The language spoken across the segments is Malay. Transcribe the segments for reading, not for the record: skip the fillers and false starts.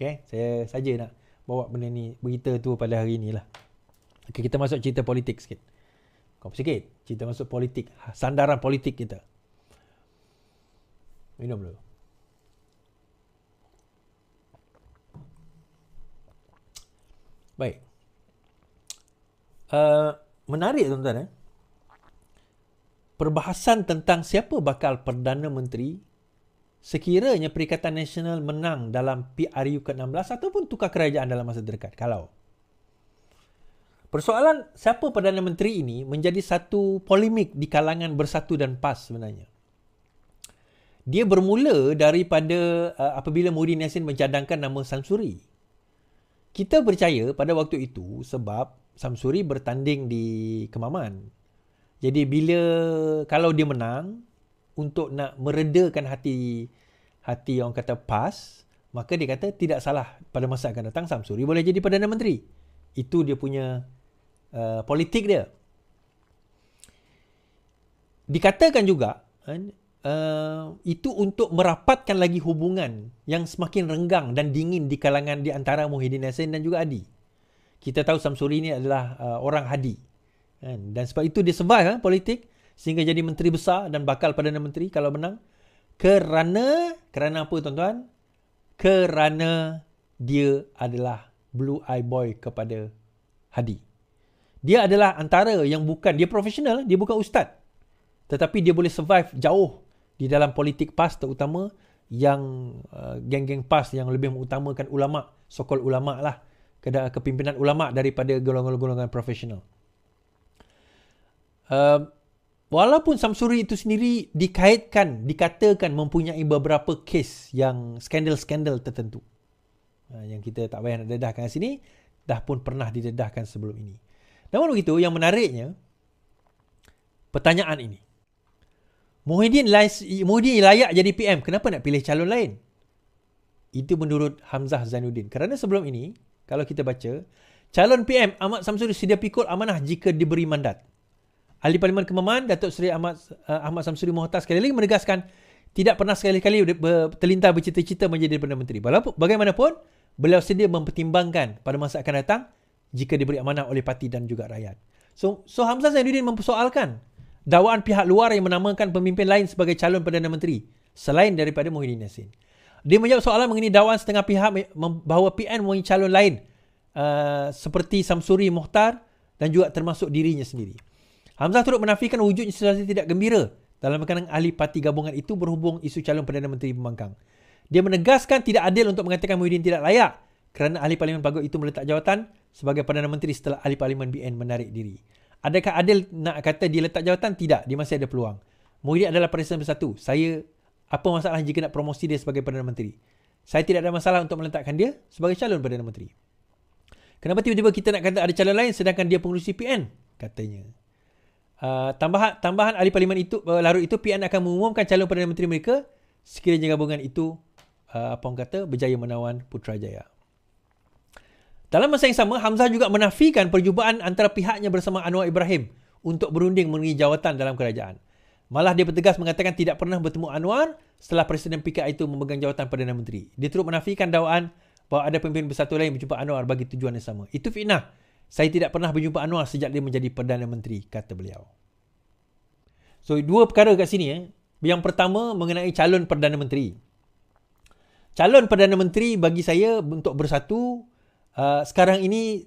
Okay, saya saja nak bawa benda ni, berita tu pada hari ni lah. Okay, kita masuk cerita politik sikit. Kau sikit, cerita masuk politik, sandaran politik kita. Minum dulu. Baik. Menarik tuan-tuan. Perbahasan tentang siapa bakal Perdana Menteri sekiranya Perikatan Nasional menang dalam PRU ke-16 ataupun tukar kerajaan dalam masa terdekat. Kalau persoalan siapa Perdana Menteri ini menjadi satu polemik di kalangan Bersatu dan PAS sebenarnya. Dia bermula daripada apabila Muhyiddin Yassin mencadangkan nama Samsuri. Kita percaya pada waktu itu sebab Samsuri bertanding di Kemaman. Jadi kalau dia menang, untuk nak meredakan hati orang kata PAS, maka dia kata tidak salah pada masa akan datang Samsuri boleh jadi Perdana Menteri. Itu dia punya politik dia. Dikatakan juga itu untuk merapatkan lagi hubungan yang semakin renggang dan dingin di kalangan di antara Muhyiddin Yassin dan juga Hadi. Kita tahu Samsuri ini adalah orang Hadi. Dan sebab itu dia survive politik sehingga jadi menteri besar dan bakal Perdana Menteri kalau menang. Kerana apa tuan-tuan? Kerana dia adalah blue eye boy kepada Hadi. Dia adalah antara yang bukan, dia profesional, dia bukan ustaz. Tetapi dia boleh survive jauh di dalam politik PAS, terutama yang geng-geng PAS yang lebih mengutamakan ulama, so-called ulama lah, kepimpinan ulama daripada golongan-golongan profesional. Walaupun Samsuri itu sendiri dikatakan mempunyai beberapa kes yang skandal-skandal tertentu. Yang kita tak payah nak dedahkan kat sini, dah pun pernah didedahkan sebelum ini. Namun begitu, yang menariknya, pertanyaan ini. Muhyiddin layak jadi PM, kenapa nak pilih calon lain? Itu menurut Hamzah Zainuddin. Kerana sebelum ini, kalau kita baca, calon PM Ahmad Samsuri sedia pikul amanah jika diberi mandat. Ahli Parlimen Kemaman, Datuk Seri Ahmad Samsuri Mohtar sekali lagi menegaskan tidak pernah sekali-kali terlintas bercita-cita menjadi Perdana Menteri. Bagaimanapun, beliau sedia mempertimbangkan pada masa akan datang jika diberi amanah oleh parti dan juga rakyat. So Hamzah Zainuddin mempersoalkan dakwaan pihak luar yang menamakan pemimpin lain sebagai calon Perdana Menteri selain daripada Muhyiddin Yassin. Dia menjawab soalan mengenai dakwaan setengah pihak bahawa PN mempunyai calon lain seperti Samsuri Mohtar dan juga termasuk dirinya sendiri. Hamzah turut menafikan wujudnya situasi tidak gembira dalam kalangan ahli parti gabungan itu berhubung isu calon Perdana Menteri pembangkang. Dia menegaskan tidak adil untuk mengatakan Muhyiddin tidak layak kerana ahli Parlimen Pagut itu meletak jawatan sebagai Perdana Menteri setelah ahli Parlimen BN menarik diri. Adakah adil nak kata dia letak jawatan? Tidak, dia masih ada peluang. Muhyiddin adalah Presiden Bersatu. Apa masalah jika nak promosi dia sebagai Perdana Menteri? Saya tidak ada masalah untuk meletakkan dia sebagai calon Perdana Menteri. Kenapa tiba-tiba kita nak kata ada calon lain sedangkan dia pengurusi PN? Katanya. Tambahan ahli parlimen itu larut itu, PN akan mengumumkan calon Perdana Menteri mereka sekiranya gabungan itu berjaya menawan Putrajaya. Dalam masa yang sama, Hamzah juga menafikan perjumpaan antara pihaknya bersama Anwar Ibrahim untuk berunding mengenai jawatan dalam kerajaan. Malah dia bertegas mengatakan tidak pernah bertemu Anwar setelah Presiden PKI itu memegang jawatan Perdana Menteri. Dia turut menafikan dakwaan bahawa ada pemimpin bersatu lain berjumpa Anwar bagi tujuan yang sama. Itu fitnah. Saya tidak pernah berjumpa Anwar sejak dia menjadi Perdana Menteri, kata beliau. So, dua perkara kat sini. Yang pertama mengenai calon Perdana Menteri. Calon Perdana Menteri bagi saya untuk bersatu, sekarang ini,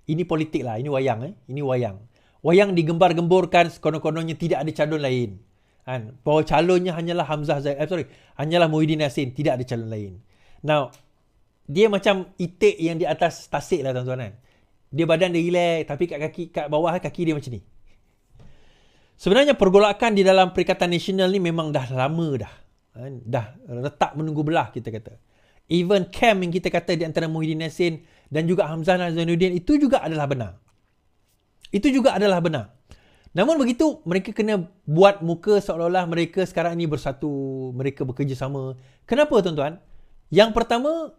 ini politik lah, ini wayang. Ini wayang. Wayang digembar-gemborkan sekonon-kononnya tidak ada calon lain. Bahawa calonnya hanyalah hanyalah Muhyiddin Yassin, tidak ada calon lain. Now, dia macam itik yang di atas tasik lah tuan-tuan. Dia badan dia relax, tapi kat bawah kaki dia macam ni. Sebenarnya pergolakan di dalam Perikatan Nasional ni memang dah lama dah. Dah retak menunggu belah, kita kata. Even camp yang kita kata di antara Muhyiddin Yassin dan juga Hamzah Zainuddin itu juga adalah benar. Itu juga adalah benar. Namun begitu, mereka kena buat muka seolah-olah mereka sekarang ini bersatu, mereka bekerjasama. Kenapa tuan-tuan? Yang pertama,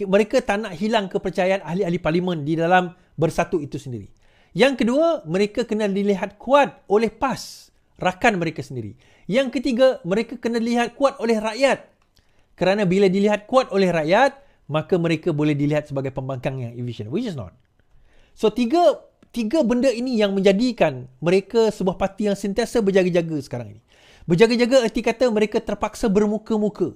mereka tak nak hilang kepercayaan ahli-ahli parlimen di dalam bersatu itu sendiri. Yang kedua, mereka kena dilihat kuat oleh PAS, rakan mereka sendiri. Yang ketiga, mereka kena dilihat kuat oleh rakyat. Kerana bila dilihat kuat oleh rakyat, maka mereka boleh dilihat sebagai pembangkang yang efisien, which is not. So tiga benda ini yang menjadikan mereka sebuah parti yang sentiasa berjaga-jaga sekarang ini. Berjaga-jaga erti kata mereka terpaksa bermuka-muka.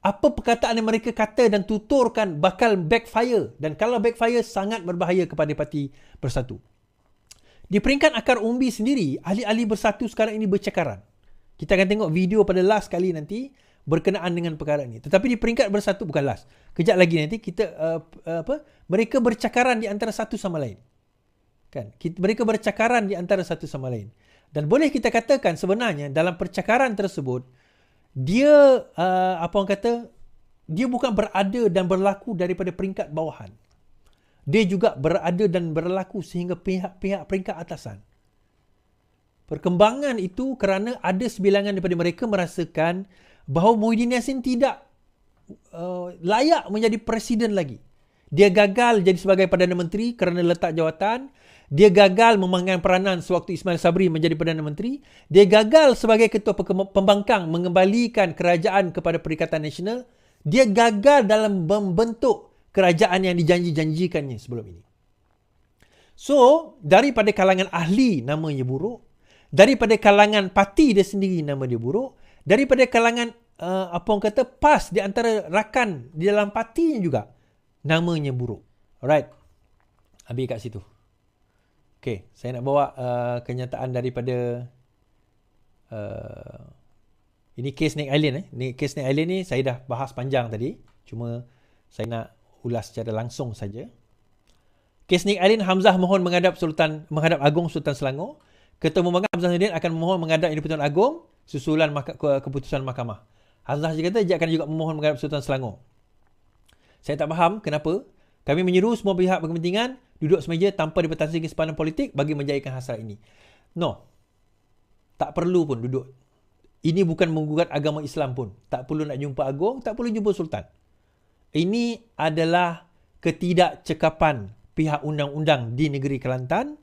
Apa perkataan yang mereka kata dan tuturkan bakal backfire. Dan kalau backfire, sangat berbahaya kepada Parti Bersatu. Di peringkat akar umbi sendiri, ahli-ahli Bersatu sekarang ini bercakaran. Kita akan tengok video pada last kali nanti berkenaan dengan perkara ini. Tetapi di peringkat Bersatu, bukan last. Kejap lagi nanti kita mereka bercakaran di antara satu sama lain. Kan? Mereka bercakaran di antara satu sama lain. Dan boleh kita katakan sebenarnya dalam percakaran tersebut, dia dia bukan berada dan berlaku daripada peringkat bawahan. Dia juga berada dan berlaku sehingga pihak-pihak peringkat atasan. Perkembangan itu kerana ada sebilangan daripada mereka merasakan bahawa Muhyiddin Yassin tidak layak menjadi presiden lagi. Dia gagal jadi sebagai Perdana Menteri kerana letak jawatan. Dia gagal memegang peranan sewaktu Ismail Sabri menjadi Perdana Menteri. Dia gagal sebagai Ketua Pembangkang mengembalikan kerajaan kepada Perikatan Nasional. Dia gagal dalam membentuk kerajaan yang dijanji-janjikannya sebelum ini. So, daripada kalangan ahli namanya buruk. Daripada kalangan parti dia sendiri nama dia buruk. Daripada kalangan PAS di antara rakan di dalam partinya juga namanya buruk. Alright. Habis kat situ. Okay, saya nak bawa kenyataan daripada ini kes Snake Island. Ni kes Snake Island ni saya dah bahas panjang tadi. Cuma saya nak ulas secara langsung saja. Kes Snake Island, Hamzah mohon menghadap Agong Sultan Selangor. Ketua Pembangkang Hamzah Zainuddin akan mohon menghadap Yang di-Pertuan Agong susulan keputusan mahkamah. Hamzah kata dia akan juga memohon menghadap Sultan Selangor. Saya tak faham kenapa. Kami menyeru semua pihak berkepentingan duduk semeja tanpa dibatasi kesempatan politik bagi menjadikan hasrat ini. No. Tak perlu pun duduk. Ini bukan menggugat agama Islam pun. Tak perlu nak jumpa Agong, tak perlu jumpa Sultan. Ini adalah ketidakcekapan pihak undang-undang di negeri Kelantan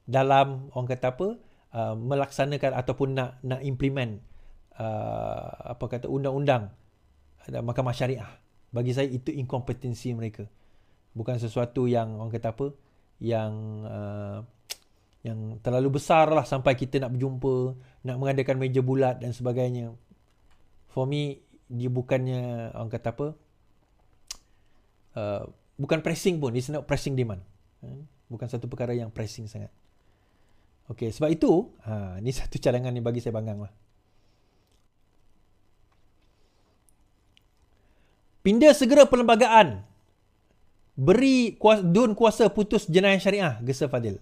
dalam orang kata melaksanakan ataupun nak implement undang-undang mahkamah syariah. Bagi saya itu inkompetensi mereka. Bukan sesuatu yang orang kata yang terlalu besar lah sampai kita nak berjumpa, nak mengadakan meja bulat dan sebagainya. For me, dia bukannya orang kata bukan pressing pun. It's not pressing demand. Bukan satu perkara yang pressing sangat. Okay, sebab itu ni satu cadangan yang bagi saya banggang lah. Pindah segera perlembagaan. Beri DUN kuasa putus jenayah syariah, gesa Fadil.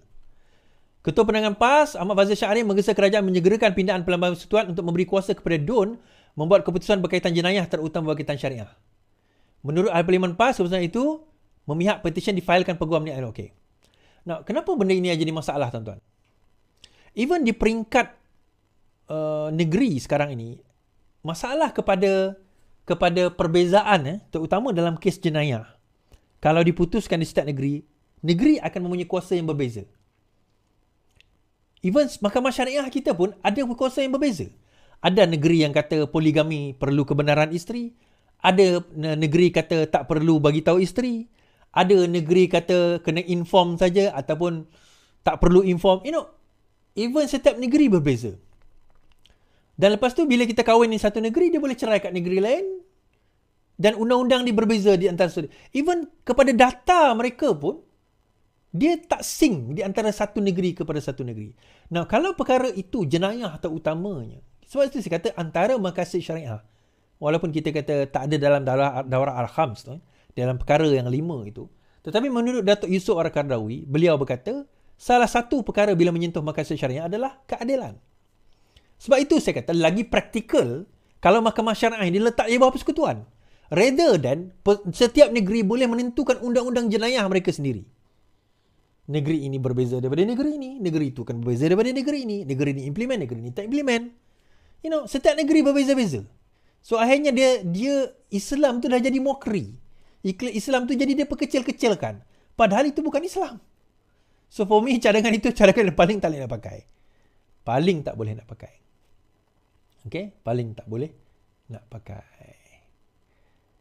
Ketua Penerangan PAS, Ahmad Fazil Syahrin menggesa kerajaan menyegerakan pindaan Perlembagaan Persekutuan untuk memberi kuasa kepada DUN membuat keputusan berkaitan jenayah terutama berkaitan syariah. Menurut Ahli Parlimen PAS, keputusan itu memihak petisyen difailkan Peguam Niat LOK. Nah, kenapa benda ini jadi masalah, tuan-tuan? Even di peringkat negeri sekarang ini, masalah kepada perbezaan, terutama dalam kes jenayah. Kalau diputuskan di setiap negeri, negeri akan mempunyai kuasa yang berbeza. Even mahkamah syariah kita pun ada kuasa yang berbeza. Ada negeri yang kata poligami perlu kebenaran isteri. Ada negeri kata tak perlu bagi tahu isteri. Ada negeri kata kena inform saja ataupun tak perlu inform. Even setiap negeri berbeza. Dan lepas tu bila kita kahwin di satu negeri, dia boleh cerai kat negeri lain. Dan undang-undang dia berbeza di antara saudara. Even kepada data mereka pun, dia tak sync di antara satu negeri kepada satu negeri. Nah, kalau perkara itu jenayah terutamanya, sebab itu saya kata antara maqasid syariah, walaupun kita kata tak ada dalam daurah al-khams tu, dalam perkara yang 5 itu, tetapi menurut Datuk Yusof Al-Qardawi, beliau berkata, salah satu perkara bila menyentuh maqasid syariah adalah keadilan. Sebab itu saya kata, lagi praktikal kalau mahkamah syariah ini letak di bawah persekutuan. Rather than setiap negeri boleh menentukan undang-undang jenayah mereka sendiri. Negeri ini berbeza daripada negeri ini. Negeri itu kan berbeza daripada negeri ini. Negeri ini implement, negeri ini tak implement. Setiap negeri berbeza-beza. So akhirnya dia Islam tu dah jadi mockery. Islam tu jadi dia perkecil-kecilkan. Padahal itu bukan Islam. So for me, cadangan itu cadangan yang paling tak boleh nak pakai. Paling tak boleh nak pakai. Okay? Paling tak boleh nak pakai.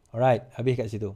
Alright, habis kat situ.